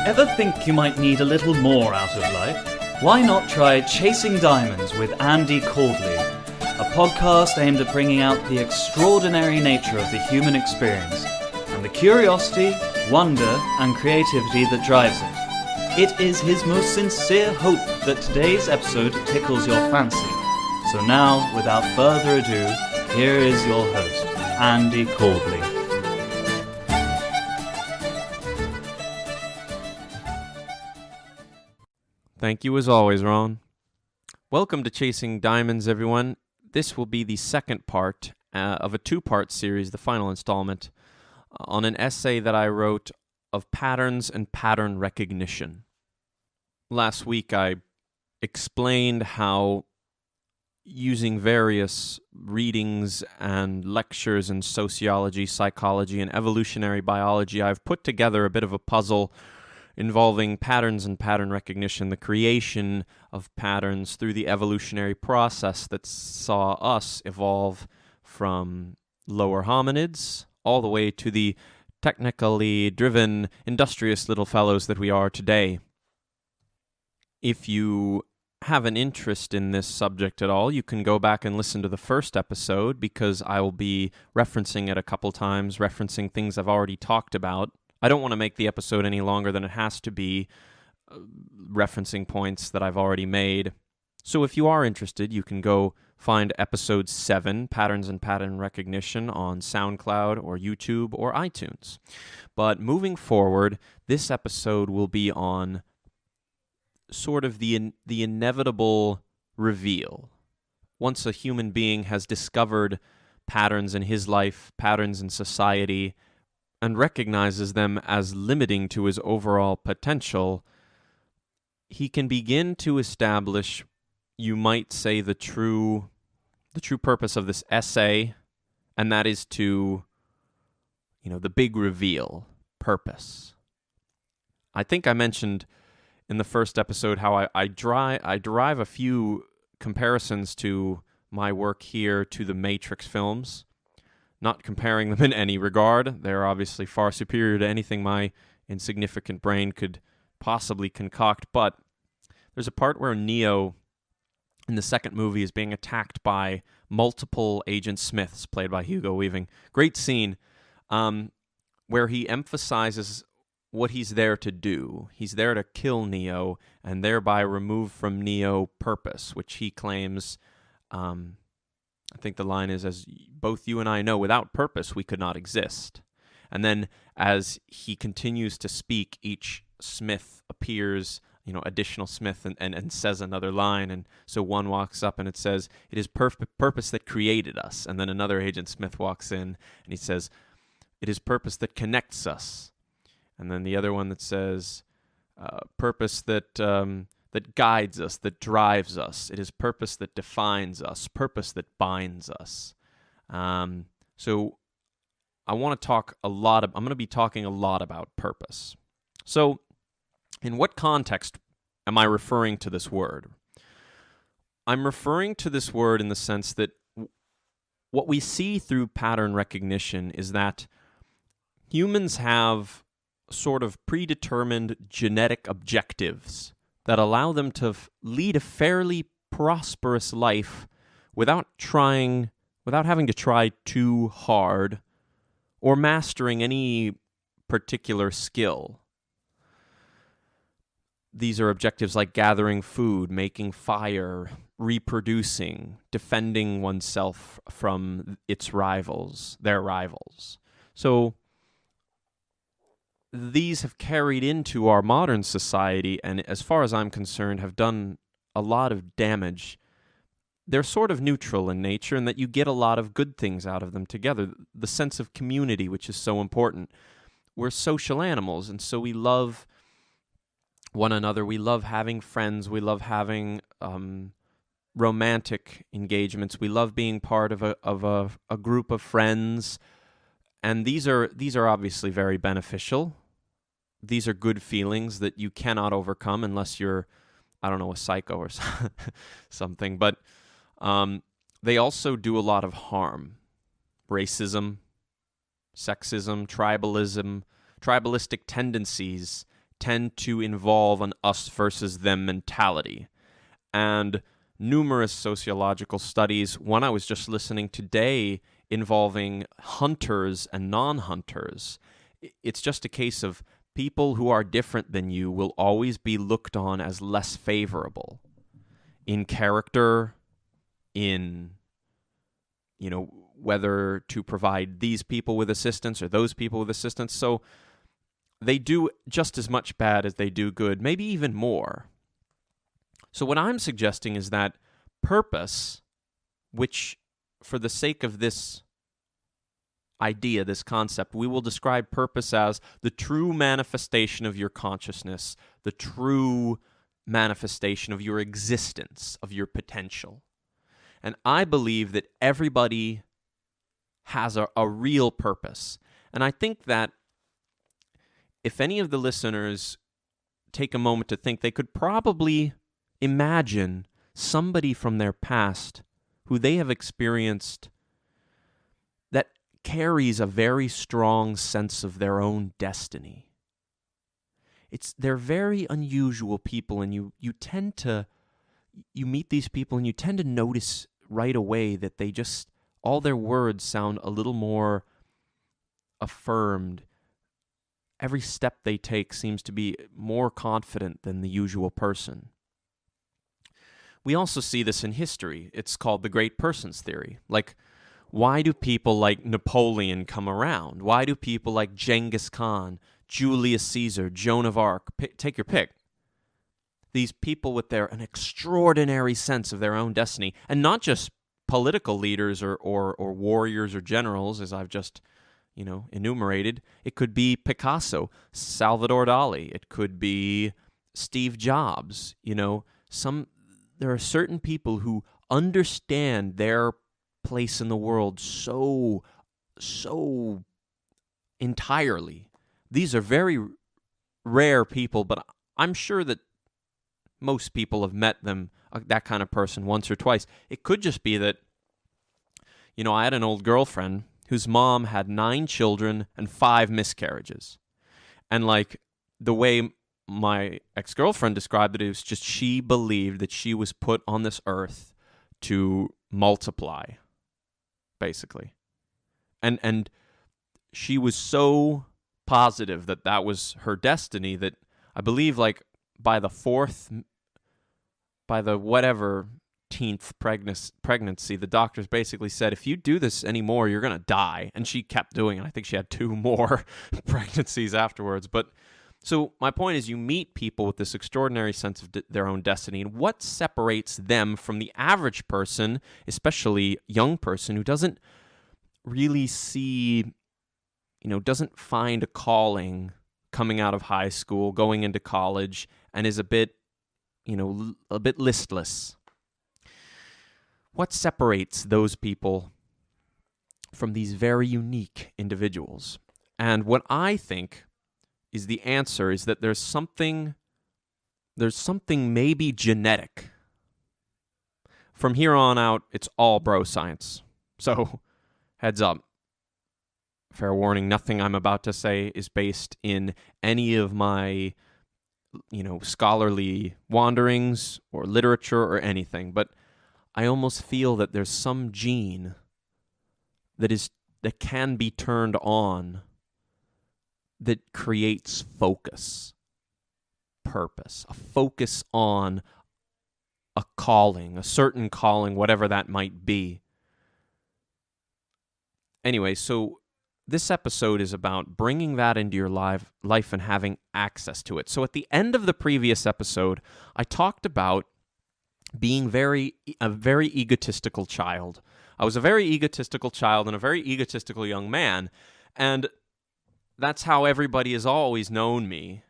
Ever think you might need a little more out of life? Why not try Chasing Diamonds with Andy Caldley, a podcast aimed at bringing out the extraordinary nature of the human experience and the curiosity, wonder, and creativity that drives it. It is his most sincere hope that today's episode tickles your fancy. So now, without further ado, here is your host, Andy Caldley. Thank you as always, Ron. Welcome to Chasing Diamonds, everyone. This will be the second part of a two-part series, the final installment, on an essay that I wrote of patterns and pattern recognition. Last week I explained how using various readings and lectures in sociology, psychology, and evolutionary biology, I've put together a bit of a puzzle involving patterns and pattern recognition, the creation of patterns through the evolutionary process that saw us evolve from lower hominids all the way to the technically driven, industrious little fellows that we are today. If you have an interest in this subject at all, you can go back and listen to the first episode because I will be referencing it a couple times, referencing things I've already talked about. I don't want to make the episode any longer than it has to be, referencing points that I've already made. So if you are interested, you can go find episode 7, Patterns and Pattern Recognition, on SoundCloud or YouTube or iTunes. But moving forward, this episode will be on sort of the inevitable reveal. Once a human being has discovered patterns in his life, patterns in society, and recognizes them as limiting to his overall potential, he can begin to establish, you might say, the true purpose of this essay, and that is to, the big reveal, purpose. I think I mentioned in the first episode how I derive a few comparisons to my work here to the Matrix films. Not comparing them in any regard. They're obviously far superior to anything my insignificant brain could possibly concoct, but there's a part where Neo in the second movie is being attacked by multiple Agent Smiths, played by Hugo Weaving. Great scene where he emphasizes what he's there to do. He's there to kill Neo and thereby remove from Neo purpose, which he claims... I think the line is, as both you and I know, without purpose, we could not exist. And then as he continues to speak, each Smith appears, additional Smith, and says another line. And so one walks up and it says, "It is purpose that created us." And then another Agent Smith walks in and he says, "It is purpose that connects us." And then the other one that says, "Purpose that guides us, that drives us. It is purpose that defines us, purpose that binds us." So I want to talk I'm going to be talking a lot about purpose. So in what context am I referring to this word? I'm referring to this word in the sense that what we see through pattern recognition is that humans have sort of predetermined genetic objectives that allow them to lead a fairly prosperous life without having to try too hard or mastering any particular skill. These are objectives like gathering food, making fire, reproducing, defending oneself from their rivals. So these have carried into our modern society and, as far as I'm concerned, have done a lot of damage. They're sort of neutral in nature in that you get a lot of good things out of them together. The sense of community, which is so important. We're social animals, and so we love one another. We love having friends. We love having romantic engagements. We love being part of a group of friends. And these are obviously very beneficial. These are good feelings that you cannot overcome unless you're, a psycho or something. But they also do a lot of harm. Racism, sexism, tribalistic tendencies tend to involve an us versus them mentality. And numerous sociological studies, one I was just listening today involving hunters and non-hunters. It's just a case of people who are different than you will always be looked on as less favorable in character, in, whether to provide these people with assistance or those people with assistance. So they do just as much bad as they do good, maybe even more. So what I'm suggesting is that purpose, which for the sake of this idea, this concept, we will describe purpose as the true manifestation of your consciousness, the true manifestation of your existence, of your potential. And I believe that everybody has a real purpose. And I think that if any of the listeners take a moment to think, they could probably imagine somebody from their past who they have experienced that carries a very strong sense of their own destiny. They're very unusual people, and you meet these people and you tend to notice right away that they just, all their words sound a little more affirmed. Every step they take seems to be more confident than the usual person. We also see this in history. It's called the great persons theory. Like, why do people like Napoleon come around? Why do people like Genghis Khan, Julius Caesar, Joan of Arc, take your pick? These people with an extraordinary sense of their own destiny, and not just political leaders or warriors or generals, as I've just enumerated. It could be Picasso, Salvador Dali. It could be Steve Jobs. There are certain people who understand their place in the world so entirely. These are very rare people, but I'm sure that most people have met them, that kind of person, once or twice. It could just be that, I had an old girlfriend whose mom had 9 children and 5 miscarriages. And the way my ex-girlfriend described it, it was just she believed that she was put on this earth to multiply, basically. And she was so positive that that was her destiny that I believe by the whatever 10th pregnancy, the doctors basically said, if you do this anymore, you're going to die. And she kept doing it. I think she had 2 more pregnancies afterwards. But so my point is, you meet people with this extraordinary sense of their own destiny, and what separates them from the average person, especially young person, who doesn't really see, doesn't find a calling coming out of high school, going into college, and is a bit listless. What separates those people from these very unique individuals? And what I think is the answer is that there's something maybe genetic. From here on out, it's all bro science. So, heads up. Fair warning, nothing I'm about to say is based in any of my, scholarly wanderings or literature or anything. But I almost feel that there's some gene that can be turned on that creates focus, purpose, a focus on a calling, a certain calling, whatever that might be. Anyway, so this episode is about bringing that into your life and having access to it. So at the end of the previous episode, I talked about being a very egotistical child. I was a very egotistical child and a very egotistical young man, and that's how everybody has always known me.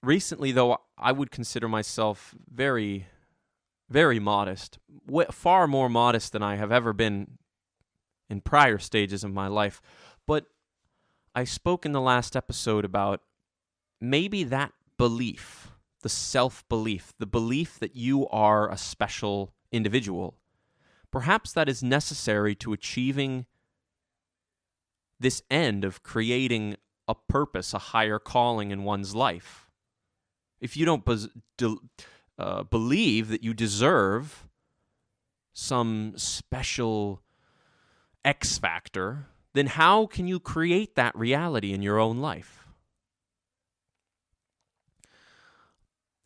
Recently, though, I would consider myself very, very modest, far more modest than I have ever been in prior stages of my life. But I spoke in the last episode about maybe that belief, the self-belief, the belief that you are a special individual. Perhaps that is necessary to achieving this end of creating a purpose, a higher calling in one's life. If you don't believe that you deserve some special X factor, then how can you create that reality in your own life?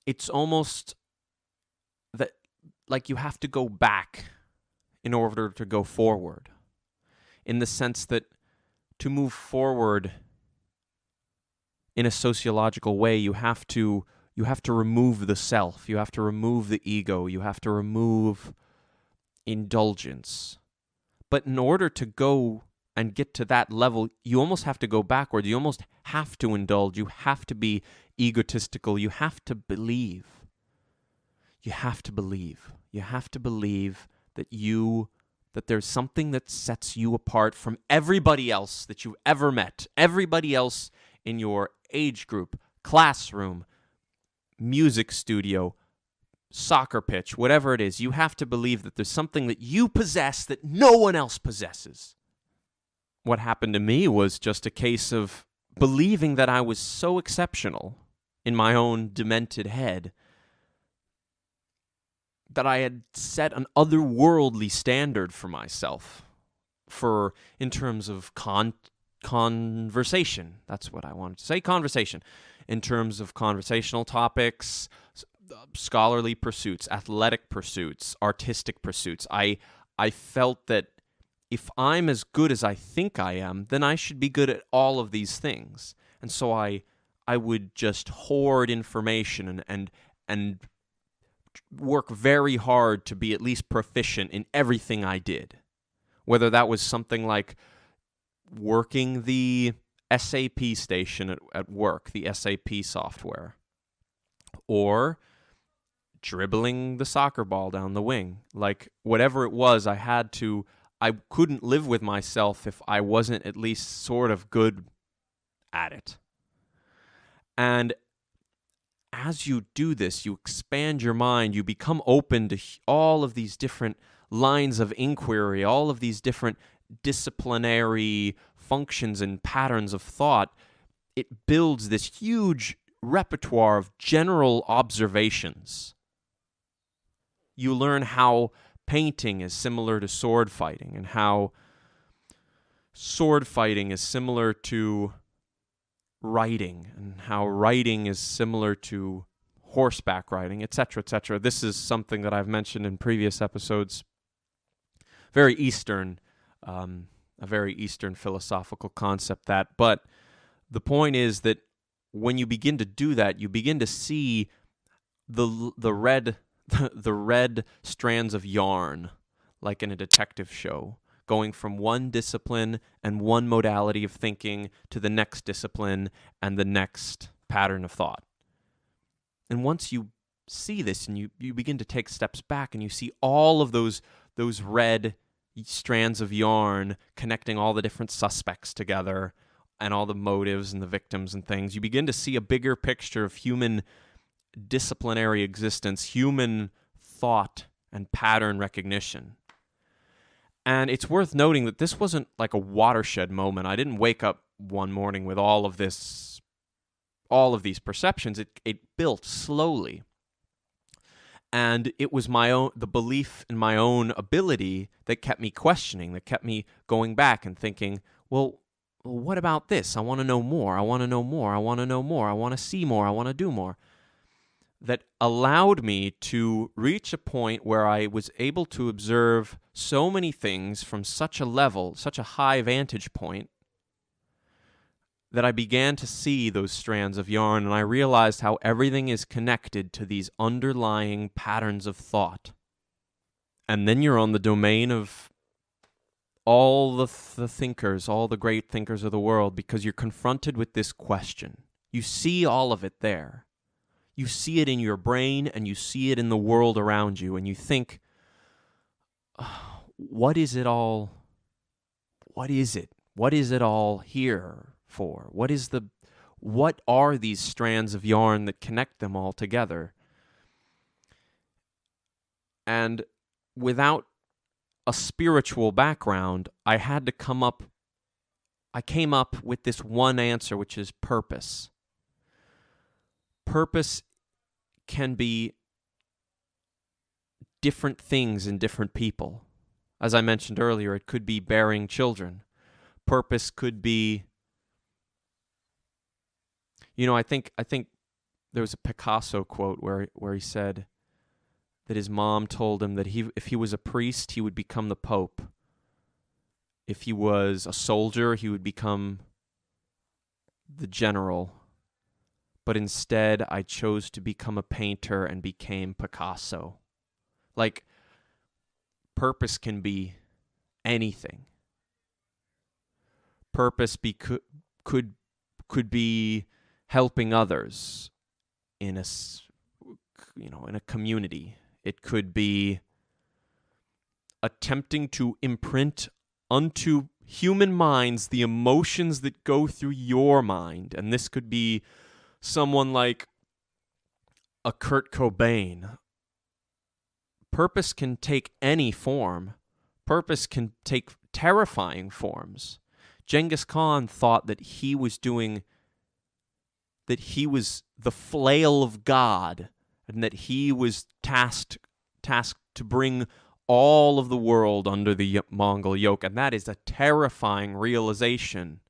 It's almost that like you have to go back in order to go forward, in the sense that to move forward in a sociological way, you have to remove the self, you have to remove the ego, you have to remove indulgence. But in order to go and get to that level, you almost have to go backward. You almost have to indulge. You have to be egotistical. You have to believe. You have to believe. You have to believe that there's something that sets you apart from everybody else that you've ever met. Everybody else in your age group, classroom, music studio, soccer pitch, whatever it is. You have to believe that there's something that you possess that no one else possesses. What happened to me was just a case of believing that I was so exceptional in my own demented head that I had set an otherworldly standard for myself in terms of conversation. That's what I wanted to say, conversation. In terms of conversational topics, scholarly pursuits, athletic pursuits, artistic pursuits. I felt that if I'm as good as I think I am, then I should be good at all of these things. And so I would just hoard information and work very hard to be at least proficient in everything I did. Whether that was something like working the SAP station at work, the SAP software, or dribbling the soccer ball down the wing. Like, whatever it was, I couldn't live with myself if I wasn't at least sort of good at it. And as you do this, you expand your mind, you become open to all of these different lines of inquiry, all of these different disciplinary functions and patterns of thought. It builds this huge repertoire of general observations. You learn how painting is similar to sword fighting, and how sword fighting is similar to writing, and how writing is similar to horseback riding, etc., etc. This is something that I've mentioned in previous episodes. A very Eastern philosophical concept, but the point is that when you begin to do that, you begin to see the red strands of yarn, like in a detective show, going from one discipline and one modality of thinking to the next discipline and the next pattern of thought. And once you see this and you begin to take steps back and you see all of those red strands of yarn connecting all the different suspects together and all the motives and the victims and things, you begin to see a bigger picture of human disciplinary existence, human thought and pattern recognition. And it's worth noting that this wasn't like a watershed moment. I didn't wake up one morning with all of these perceptions. It built slowly. And it was the belief in my own ability that kept me questioning, that kept me going back and thinking, well, what about this? I want to know more. I want to know more. I want to know more. I want to see more. I want to do more. That allowed me to reach a point where I was able to observe so many things from such a level, such a high vantage point, that I began to see those strands of yarn, and I realized how everything is connected to these underlying patterns of thought. And then you're on the domain of all the thinkers, all the great thinkers of the world, because you're confronted with this question. You see all of it there. You see it in your brain, and you see it in the world around you, and you think, what is it all? What is it? What is it all here for? What are these strands of yarn that connect them all together? And without a spiritual background, I had to come up I came up with this one answer, which is purpose. Purpose can be different things in different people. As I mentioned earlier, it could be bearing children. Purpose could be, I think there was a Picasso quote where he said that his mom told him that if he was a priest, he would become the Pope. If he was a soldier, he would become the general. But instead, I chose to become a painter and became Picasso. Like, purpose can be anything. Purpose could be helping others in a community. It could be attempting to imprint unto human minds the emotions that go through your mind. And this could be someone like a Kurt Cobain. Purpose can take any form. Purpose can take terrifying forms. Genghis Khan thought that he was the flail of God, and that he was tasked to bring all of the world under the Mongol yoke. And that is a terrifying realization.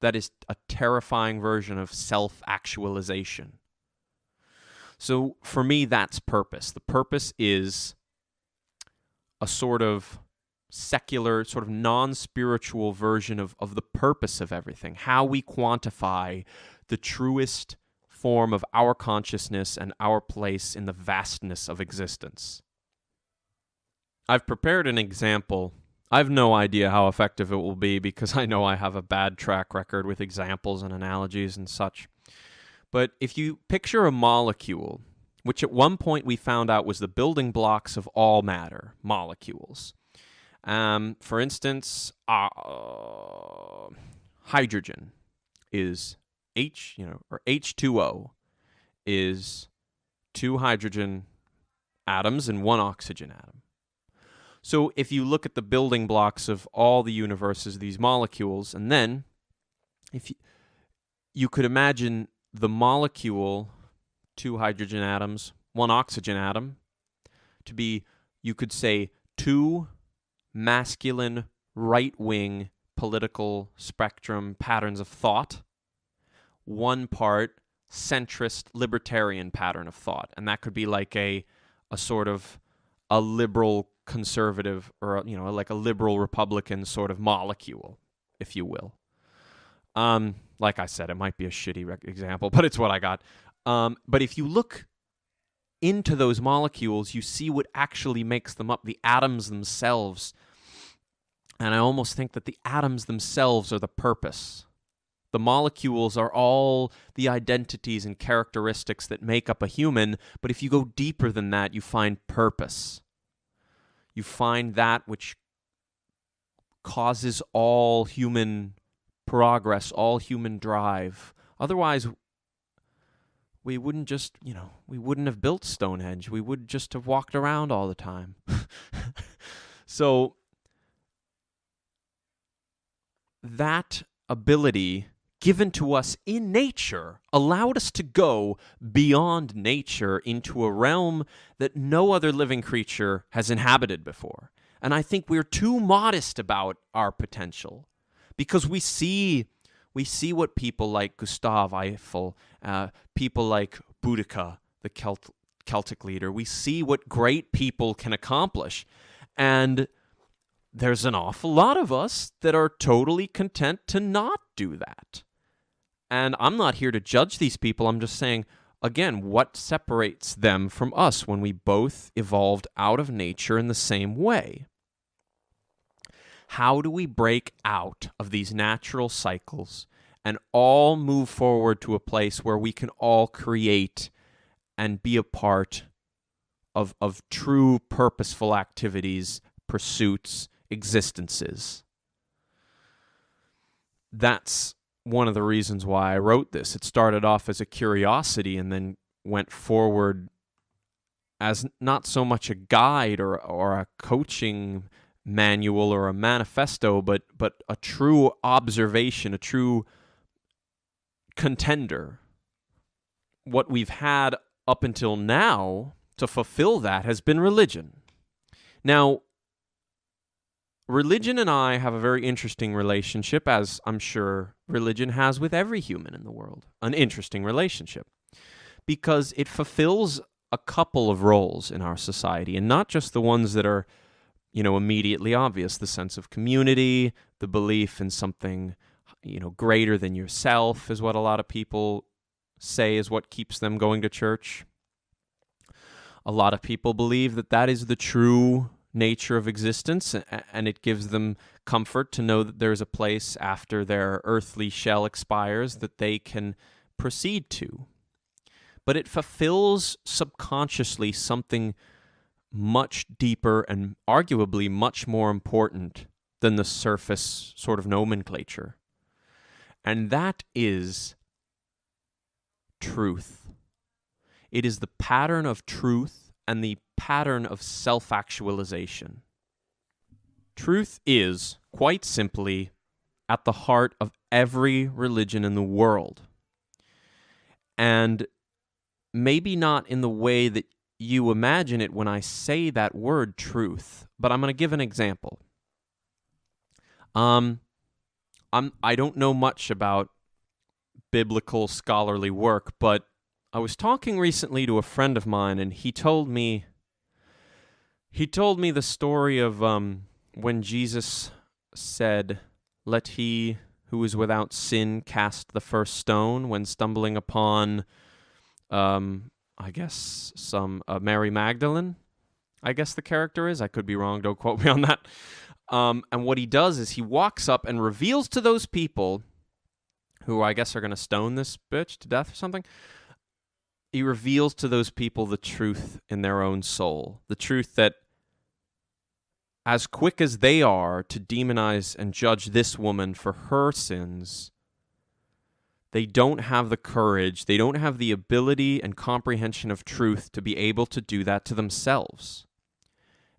That is a terrifying version of self-actualization. So for me, that's purpose. The purpose is a sort of secular, sort of non-spiritual version of the purpose of everything, how we quantify the truest form of our consciousness and our place in the vastness of existence. I've prepared an example. I have no idea how effective it will be because I know I have a bad track record with examples and analogies and such. But if you picture a molecule, which at one point we found out was the building blocks of all matter, molecules. For instance, hydrogen is H2O is 2 hydrogen atoms and 1 oxygen atom. So if you look at the building blocks of all the universes, these molecules, and then if you could imagine the molecule, 2 hydrogen atoms, 1 oxygen atom, to be, you could say, 2 masculine, right-wing political spectrum patterns of thought, 1 part centrist libertarian pattern of thought. And that could be like a sort of a liberal conservative, or like a liberal Republican sort of molecule, if you will. Like I said, it might be a shitty example, but it's what I got. But if you look into those molecules, you see what actually makes them up, the atoms themselves. And I almost think that the atoms themselves are the purpose. The molecules are all the identities and characteristics that make up a human, but if you go deeper than that, you find purpose. You find that which causes all human progress, all human drive. Otherwise, we wouldn't we wouldn't have built Stonehenge. We would just have walked around all the time. So that ability given to us in nature allowed us to go beyond nature into a realm that no other living creature has inhabited before. And I think we're too modest about our potential because we see what people like Gustav Eiffel, people like Boudica, the Celtic leader, we see what great people can accomplish. And there's an awful lot of us that are totally content to not do that. And I'm not here to judge these people. I'm just saying, again, what separates them from us when we both evolved out of nature in the same way? How do we break out of these natural cycles and all move forward to a place where we can all create and be a part of true purposeful activities, pursuits, existences? That's one of the reasons why I wrote this. It started off as a curiosity and then went forward as not so much a guide or a coaching manual or a manifesto, but a true observation, a true contender. What we've had up until now to fulfill that has been religion. Now, religion and I have a very interesting relationship, as I'm sure religion has with every human in the world. An interesting relationship. Because it fulfills a couple of roles in our society, and not just the ones that are, immediately obvious. The sense of community, the belief in something, greater than yourself is what a lot of people say is what keeps them going to church. A lot of people believe that that is the true nature of existence, and it gives them comfort to know that there's a place after their earthly shell expires that they can proceed to. But it fulfills subconsciously something much deeper and arguably much more important than the surface sort of nomenclature. And that is truth. It is the pattern of truth and the pattern of self-actualization. Truth is, quite simply, at the heart of every religion in the world. And maybe not in the way that you imagine it when I say that word truth, but I'm going to give an example. I don't know much about biblical scholarly work, but I was talking recently to a friend of mine, and he told me the story of when Jesus said, "Let he who is without sin cast the first stone," when stumbling upon I guess some Mary Magdalene, I guess the character is. I could be wrong. Don't quote me on that. And what he does is he walks up and reveals to those people, who I guess are going to stone this bitch to death or something, he reveals to those people the truth in their own soul. The truth that as quick as they are to demonize and judge this woman for her sins, they don't have the courage, they don't have the ability and comprehension of truth to be able to do that to themselves.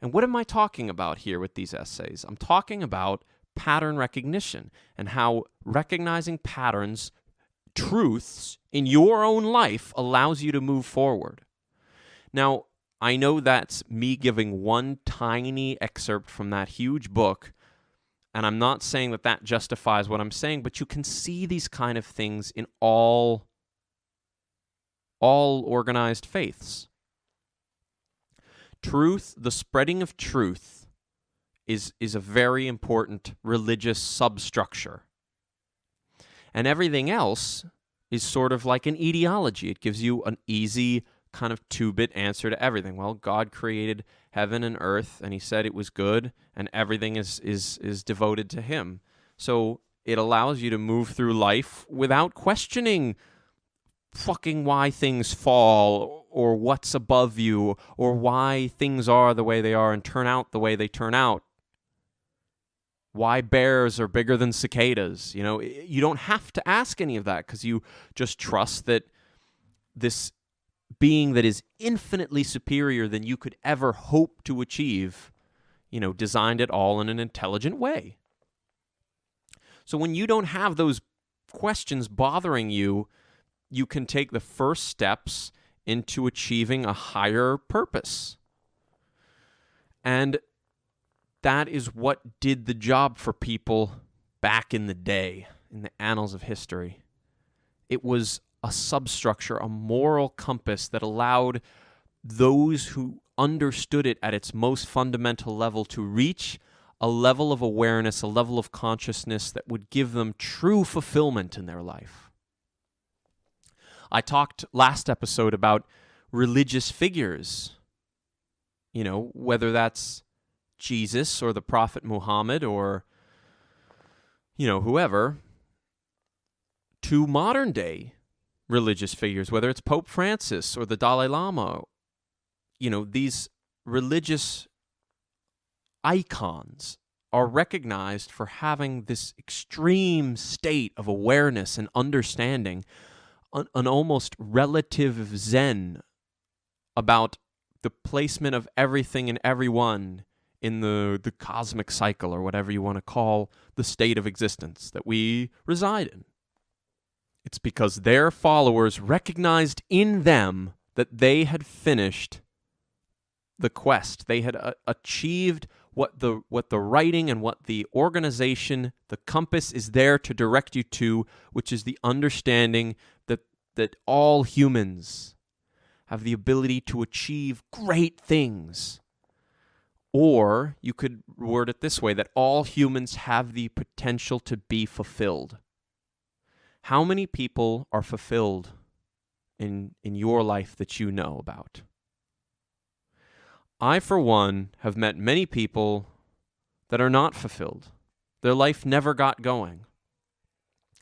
And what am I talking about here with these essays? I'm talking about pattern recognition and how recognizing patterns, truths in your own life allows you to move forward. Now, I know that's me giving one tiny excerpt from that huge book, and I'm not saying that that justifies what I'm saying, but you can see these kind of things in all organized faiths. Truth, the spreading of truth, is a very important religious substructure. And everything else is sort of like an etiology. It gives you an easy kind of two-bit answer to everything. Well, God created heaven and earth, and he said it was good, and everything is devoted to him. So it allows you to move through life without questioning fucking why things fall, or what's above you, or why things are the way they are and turn out the way they turn out. Why bears are bigger than cicadas. You don't have to ask any of that, because you just trust that this being that is infinitely superior than you could ever hope to achieve, designed it all in an intelligent way. So when you don't have those questions bothering you, you can take the first steps into achieving a higher purpose. And that is what did the job for people back in the day, in the annals of history. It was a substructure, a moral compass that allowed those who understood it at its most fundamental level to reach a level of awareness, a level of consciousness that would give them true fulfillment in their life. I talked last episode about religious figures, whether that's Jesus or the Prophet Muhammad or, whoever, to modern day religious figures, whether it's Pope Francis or the Dalai Lama. These religious icons are recognized for having this extreme state of awareness and understanding, an almost relative zen about the placement of everything and everyone in the cosmic cycle, or whatever you want to call the state of existence that we reside in. It's because their followers recognized in them that they had finished the quest. They had achieved what the writing and what the organization, the compass, is there to direct you to, which is the understanding that all humans have the ability to achieve great things. Or you could word it this way, that all humans have the potential to be fulfilled. How many people are fulfilled in your life that you know about? I, for one, have met many people that are not fulfilled. Their life never got going.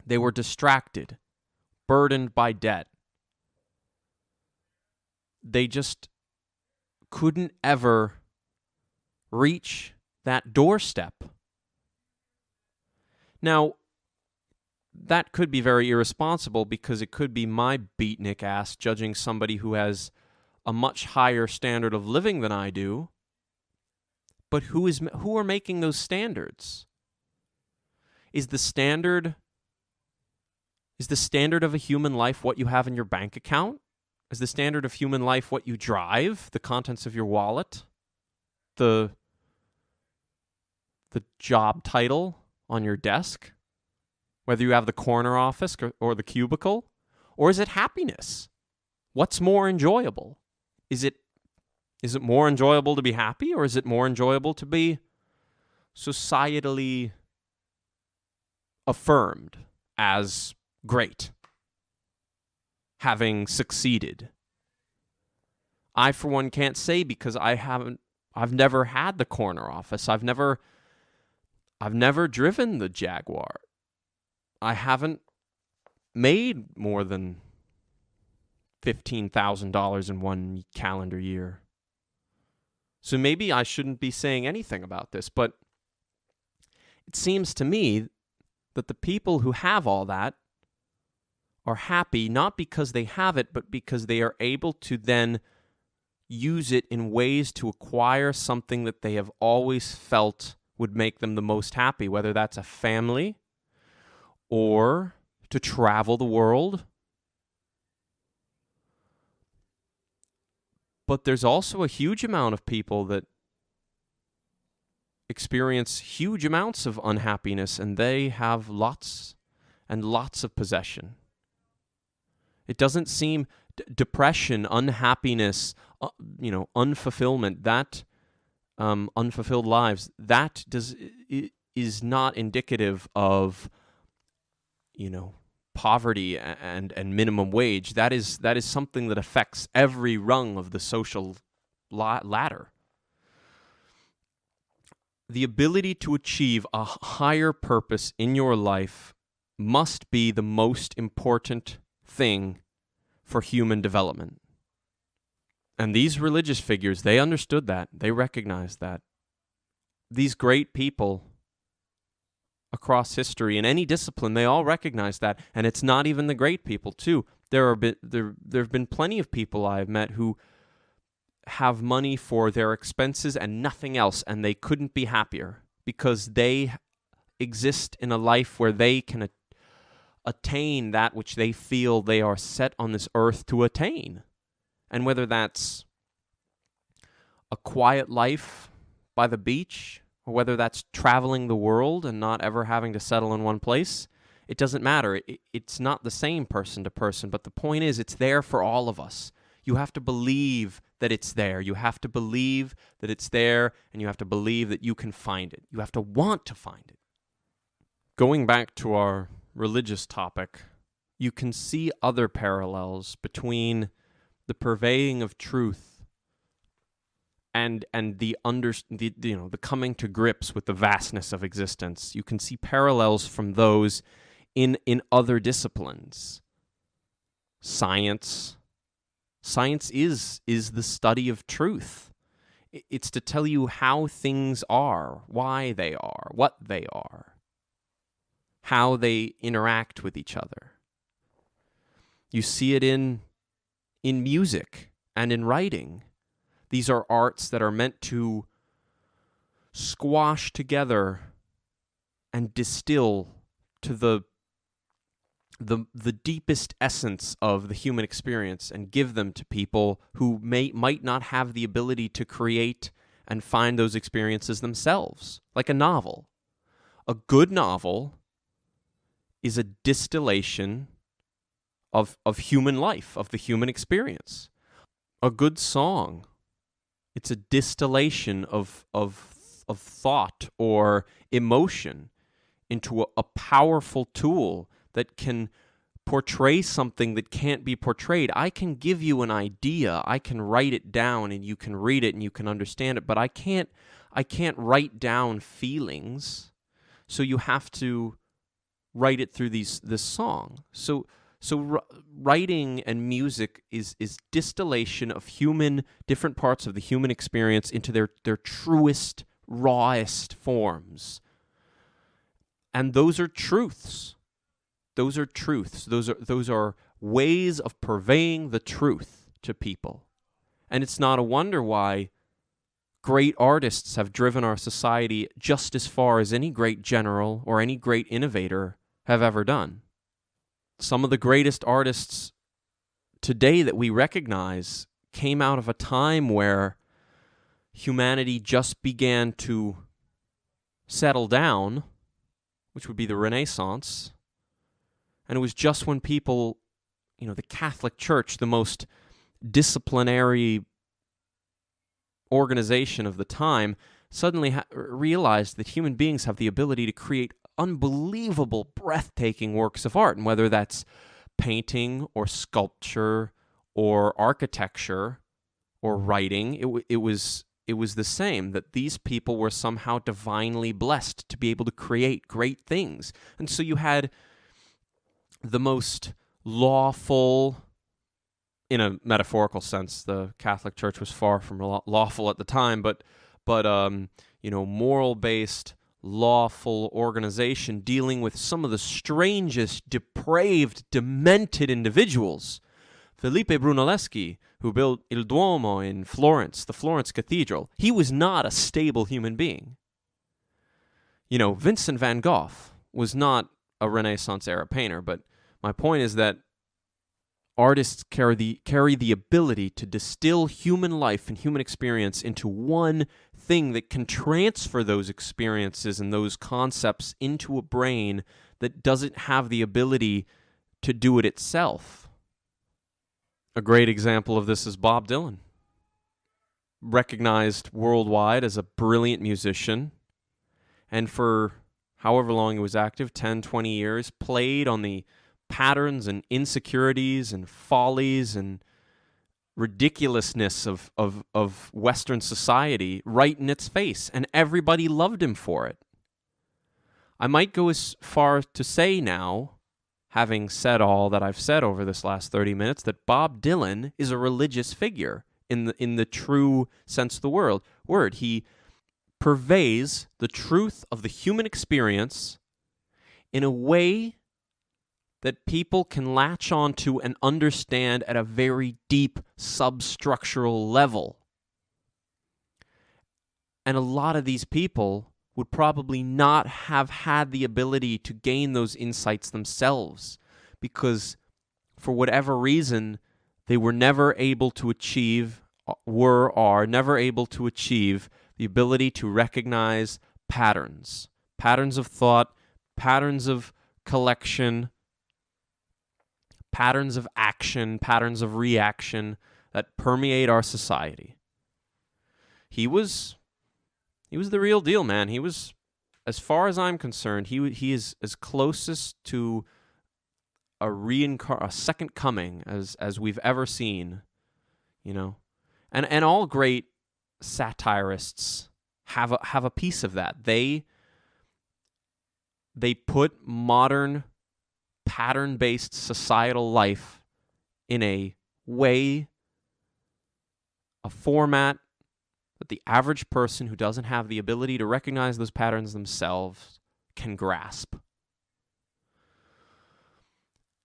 They were distracted, burdened by debt. They just couldn't ever reach that doorstep. Now, that could be very irresponsible, because it could be my beatnik ass judging somebody who has a much higher standard of living than I do. But who are making those standards? Is the standard of a human life what you have in your bank account? Is the standard of human life what you drive, the contents of your wallet, the job title on your desk, whether you have the corner office or the cubicle? Or is it happiness? What's more enjoyable? Is it more enjoyable to be happy, or is it more enjoyable to be societally affirmed as great, having succeeded? I, for one, can't say, because I've never had the corner office. I've never driven the Jaguar. I haven't made more than $15,000 in one calendar year. So maybe I shouldn't be saying anything about this, but it seems to me that the people who have all that are happy not because they have it, but because they are able to then use it in ways to acquire something that they have always felt would make them the most happy, whether that's a family or to travel the world. But there's also a huge amount of people that experience huge amounts of unhappiness, and they have lots and lots of possession. It doesn't seem depression, unhappiness, unfulfillment, that unfulfilled lives, that is not indicative of poverty and minimum wage. That is something that affects every rung of the social ladder. The ability to achieve a higher purpose in your life must be the most important thing for human development. And these religious figures, they understood that. They recognized that. These great people across history, in any discipline, they all recognize that. And it's not even the great people, too. There have been plenty of people I've met who have money for their expenses and nothing else, and they couldn't be happier because they exist in a life where they can attain that which they feel they are set on this earth to attain. And whether that's a quiet life by the beach, or whether that's traveling the world and not ever having to settle in one place, it doesn't matter. It's not the same person to person, but the point is it's there for all of us. You have to believe that it's there. You have to believe that it's there, and you have to believe that you can find it. You have to want to find it. Going back to our religious topic, you can see other parallels between the purveying of truth and the coming to grips with the vastness of existence. You can see parallels from those in other disciplines. Science is the study of truth. It's to tell you how things are, why they are, what they are, how they interact with each other. You see it in music and in writing. These are arts that are meant to squash together and distill to the deepest essence of the human experience and give them to people who might not have the ability to create and find those experiences themselves, like a novel. A good novel is a distillation of human life, of the human experience. A good song, it's a distillation of thought or emotion into a powerful tool that can portray something that can't be portrayed. I can give you an idea, I can write it down and you can read it and you can understand it, but I can't write down feelings. So you have to write it through this song. So writing and music is distillation of different parts of the human experience into their truest, rawest forms. And those are truths. Those are truths. Those are ways of purveying the truth to people. And it's not a wonder why great artists have driven our society just as far as any great general or any great innovator have ever done. Some of the greatest artists today that we recognize came out of a time where humanity just began to settle down, which would be the Renaissance. And it was just when people, the Catholic Church, the most disciplinary organization of the time, suddenly realized that human beings have the ability to create unbelievable, breathtaking works of art. And whether that's painting or sculpture or architecture or writing, it was the same, that these people were somehow divinely blessed to be able to create great things. And so you had the most lawful, in a metaphorical sense, the Catholic Church was far from lawful at the time, but moral-based, lawful organization dealing with some of the strangest, depraved, demented individuals. Felipe Brunelleschi, who built Il Duomo in Florence, the Florence Cathedral, he was not a stable human being. Vincent van Gogh was not a Renaissance-era painter, but my point is that artists carry the ability to distill human life and human experience into one thing that can transfer those experiences and those concepts into a brain that doesn't have the ability to do it itself. A great example of this is Bob Dylan, recognized worldwide as a brilliant musician, and for however long he was active, 10, 20 years, played on the patterns and insecurities and follies and ridiculousness of Western society right in its face, and everybody loved him for it. I might go as far to say now, having said all that I've said over this last 30 minutes, that Bob Dylan is a religious figure in the true sense of the word. He purveys the truth of the human experience in a way that people can latch onto and understand at a very deep substructural level. And a lot of these people would probably not have had the ability to gain those insights themselves, because for whatever reason, they were never able to achieve, are never able to achieve the ability to recognize patterns of thought, patterns of collection, patterns of action, patterns of reaction that permeate our society. He was the real deal, man. He was, as far as I'm concerned, he is as closest to a second coming as we've ever seen, And all great satirists have a piece of that. They put modern pattern-based societal life in a way, a format that the average person who doesn't have the ability to recognize those patterns themselves can grasp.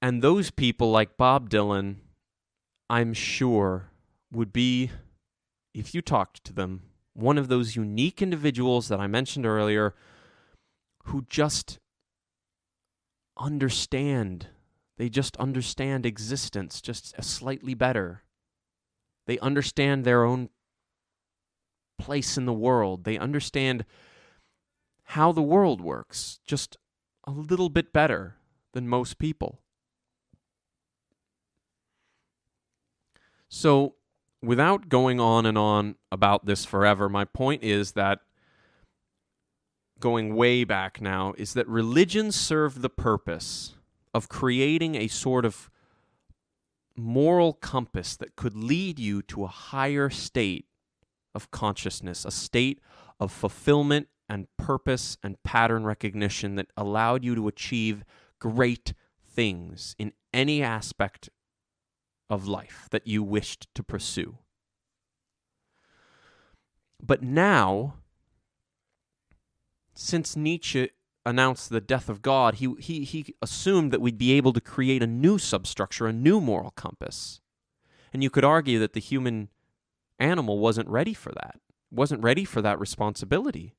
And those people like Bob Dylan, I'm sure, would be, if you talked to them, one of those unique individuals that I mentioned earlier who just understand. They just understand existence just slightly better. They understand their own place in the world. They understand how the world works just a little bit better than most people. So, without going on and on about this forever, my point is that, going way back now, is that religion served the purpose of creating a sort of moral compass that could lead you to a higher state of consciousness, a state of fulfillment and purpose and pattern recognition that allowed you to achieve great things in any aspect of life that you wished to pursue. But now, since Nietzsche announced the death of God, he assumed that we'd be able to create a new substructure, a new moral compass. And you could argue that the human animal wasn't ready for that, wasn't ready for that responsibility.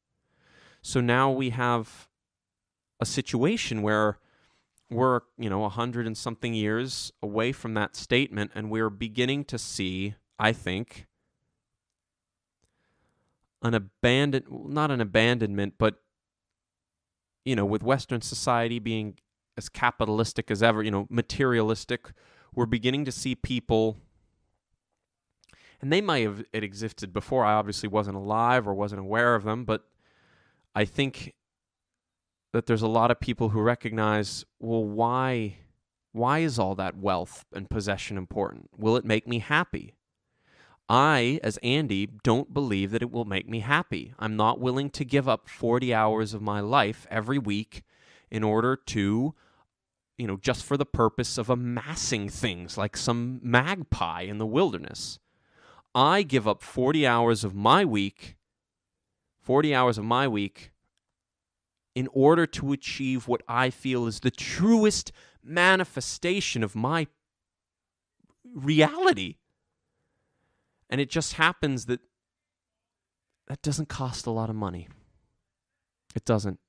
So now we have a situation where we're, 100 and something years away from that statement, and we're beginning to see, I think, not an abandonment, but, with Western society being as capitalistic as ever, materialistic, we're beginning to see people, and they might have it existed before. I obviously wasn't alive or wasn't aware of them, but I think that there's a lot of people who recognize, well, why is all that wealth and possession important? Will it make me happy? I, as Andy, don't believe that it will make me happy. I'm not willing to give up 40 hours of my life every week in order to, just for the purpose of amassing things like some magpie in the wilderness. I give up 40 hours of my week in order to achieve what I feel is the truest manifestation of my reality. And it just happens that doesn't cost a lot of money. It doesn't.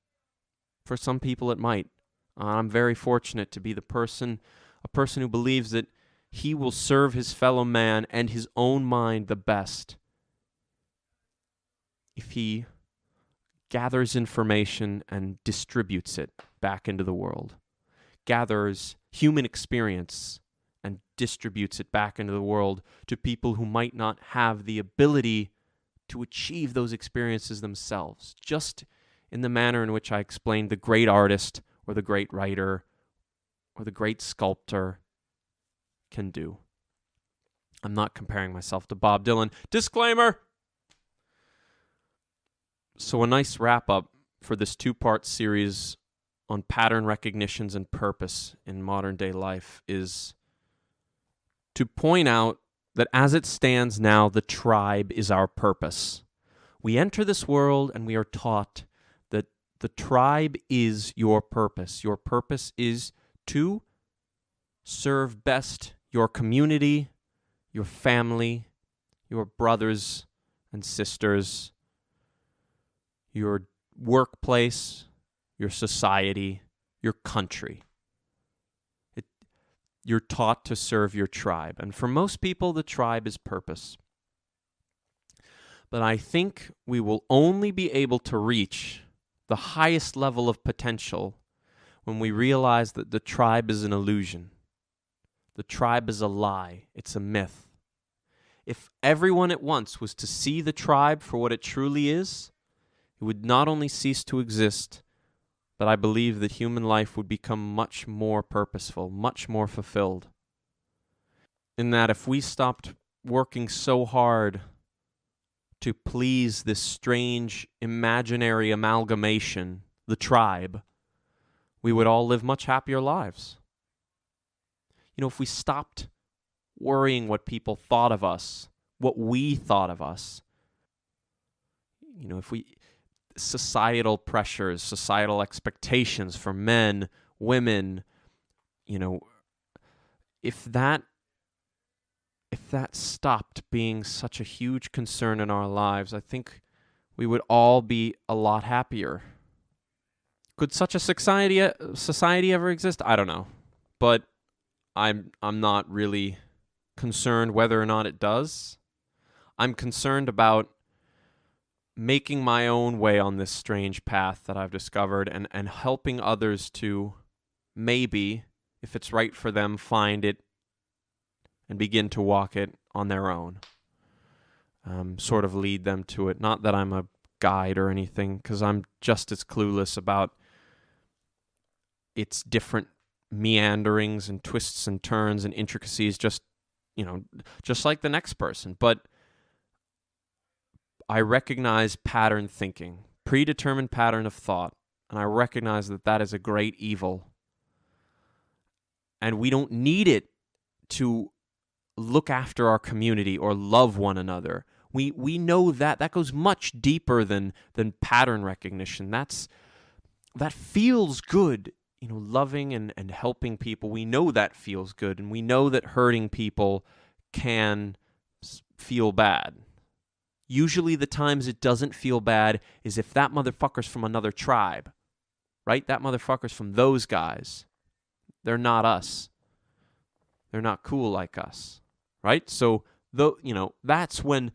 For some people it might. I'm very fortunate to be a person who believes that he will serve his fellow man and his own mind the best if he gathers information and distributes it back into the world, gathers human experience and distributes it back into the world to people who might not have the ability to achieve those experiences themselves, just in the manner in which I explained the great artist or the great writer or the great sculptor can do. I'm not comparing myself to Bob Dylan. Disclaimer! So a nice wrap-up for this two-part series on pattern recognitions and purpose in modern-day life is to point out that as it stands now, the tribe is our purpose. We enter this world and we are taught that the tribe is your purpose. Your purpose is to serve best your community, your family, your brothers and sisters, your workplace, your society, your country. You're taught to serve your tribe. And for most people, the tribe is purpose. But I think we will only be able to reach the highest level of potential when we realize that the tribe is an illusion. The tribe is a lie. It's a myth. If everyone at once was to see the tribe for what it truly is, it would not only cease to exist, but I believe that human life would become much more purposeful, much more fulfilled. In that if we stopped working so hard to please this strange imaginary amalgamation, the tribe, we would all live much happier lives. If we stopped worrying what people thought of us, what we thought of us, if we societal pressures, societal expectations for men, women, if that stopped being such a huge concern in our lives, I think we would all be a lot happier. Could such a society ever exist? I don't know. But I'm not really concerned whether or not it does. I'm concerned about making my own way on this strange path that I've discovered and helping others to maybe, if it's right for them, find it and begin to walk it on their own. Sort of lead them to it. Not that I'm a guide or anything, because I'm just as clueless about its different meanderings and twists and turns and intricacies, just like the next person. But I recognize pattern thinking, predetermined pattern of thought, and I recognize that that is a great evil. And we don't need it to look after our community or love one another. We know that goes much deeper than pattern recognition. That feels good, loving and helping people. We know that feels good, and we know that hurting people can feel bad. Usually the times it doesn't feel bad is if that motherfucker's from another tribe, right? That motherfucker's from those guys. They're not us. They're not cool like us, right? So, that's when,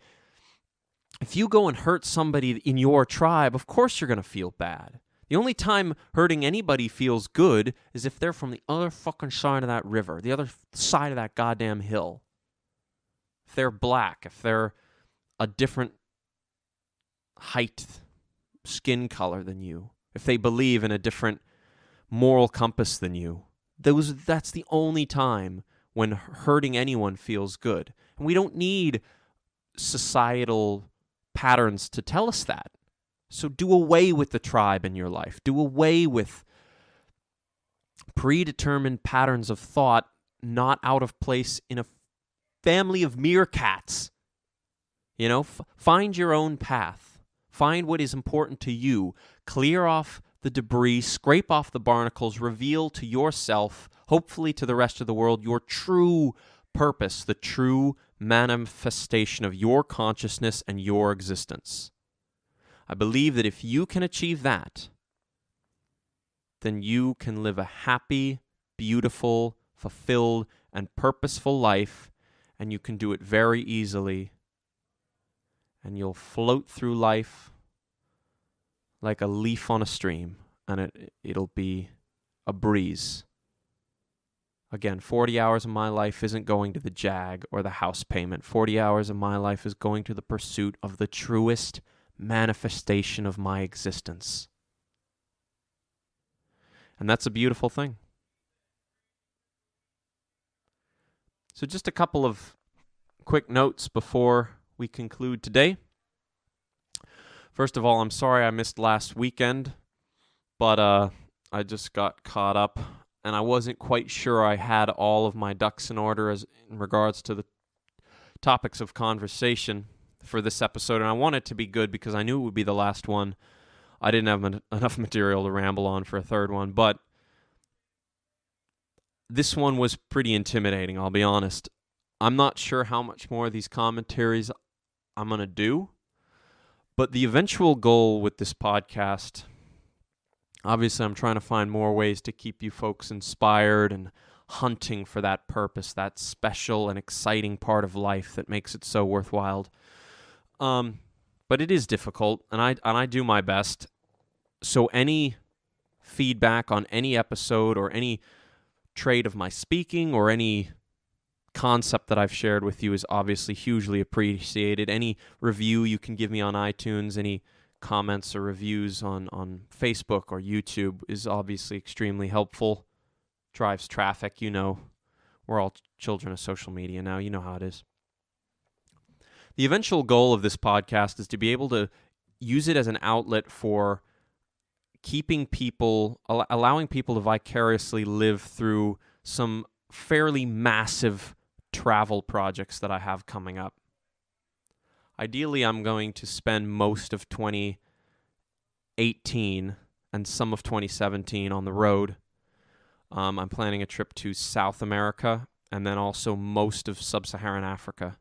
if you go and hurt somebody in your tribe, of course you're going to feel bad. The only time hurting anybody feels good is if they're from the other fucking side of that river, the other side of that goddamn hill. If they're black, if they're a different height, skin color than you, if they believe in a different moral compass than you, that's the only time when hurting anyone feels good. And we don't need societal patterns to tell us that. So do away with the tribe in your life. Do away with predetermined patterns of thought not out of place in a family of meerkats. Find your own path. Find what is important to you. Clear off the debris, scrape off the barnacles, reveal to yourself, hopefully to the rest of the world, your true purpose, the true manifestation of your consciousness and your existence. I believe that if you can achieve that, then you can live a happy, beautiful, fulfilled, and purposeful life, and you can do it very easily. And you'll float through life like a leaf on a stream, and it'll be a breeze. Again, 40 hours of my life isn't going to the Jag or the house payment. 40 hours of my life is going to the pursuit of the truest manifestation of my existence. And that's a beautiful thing. So just a couple of quick notes before we conclude today. First of all, I'm sorry I missed last weekend, but I just got caught up, and I wasn't quite sure I had all of my ducks in order as in regards to the topics of conversation for this episode, and I want it to be good because I knew it would be the last one. I didn't have enough material to ramble on for a third one, but this one was pretty intimidating, I'll be honest. I'm not sure how much more of these commentaries I'm going to do, but the eventual goal with this podcast, obviously I'm trying to find more ways to keep you folks inspired and hunting for that purpose, that special and exciting part of life that makes it so worthwhile. But it is difficult, and I do my best. So any feedback on any episode or any trait of my speaking or any concept that I've shared with you is obviously hugely appreciated. Any review you can give me on iTunes, any comments or reviews on Facebook or YouTube is obviously extremely helpful. Drives traffic, We're all children of social media now. You know how it is. The eventual goal of this podcast is to be able to use it as an outlet for keeping people, allowing people to vicariously live through some fairly massive travel projects that I have coming up. Ideally, I'm going to spend most of 2018 and some of 2017 on the road. I'm planning a trip to South America and then also most of sub-Saharan Africa.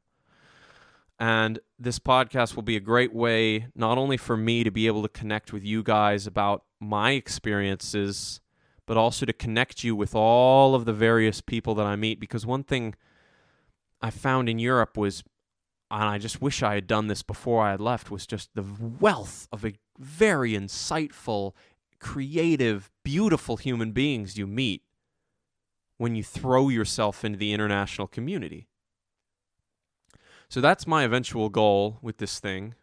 And this podcast will be a great way not only for me to be able to connect with you guys about my experiences, but also to connect you with all of the various people that I meet. Because one thing I found in Europe was, and I just wish I had done this before I had left, was just the wealth of a very insightful, creative, beautiful human beings you meet when you throw yourself into the international community. So that's my eventual goal with this thing.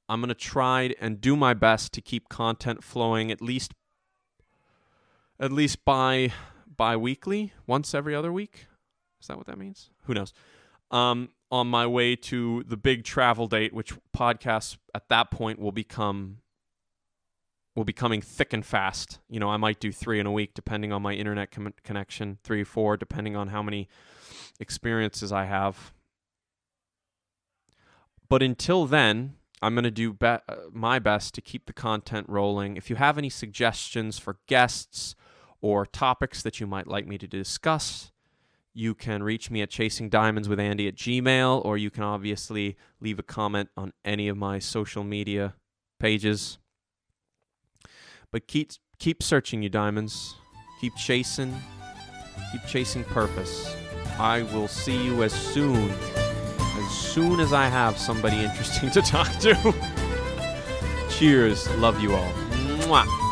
I'm going to try and do my best to keep content flowing at least bi-weekly, once every other week. Is that what that means? Who knows? On my way to the big travel date, which podcasts at that point will be coming thick and fast. You know, I might do 3 in a week, depending on my internet connection, 3 or 4, depending on how many experiences I have. But until then, I'm going to do my best to keep the content rolling. If you have any suggestions for guests or topics that you might like me to discuss, you can reach me at chasingdiamondswithandy@gmail.com, or you can obviously leave a comment on any of my social media pages. But keep searching, you diamonds. Keep chasing purpose. I will see you as soon as I have somebody interesting to talk to. Cheers. Love you all. Mwah.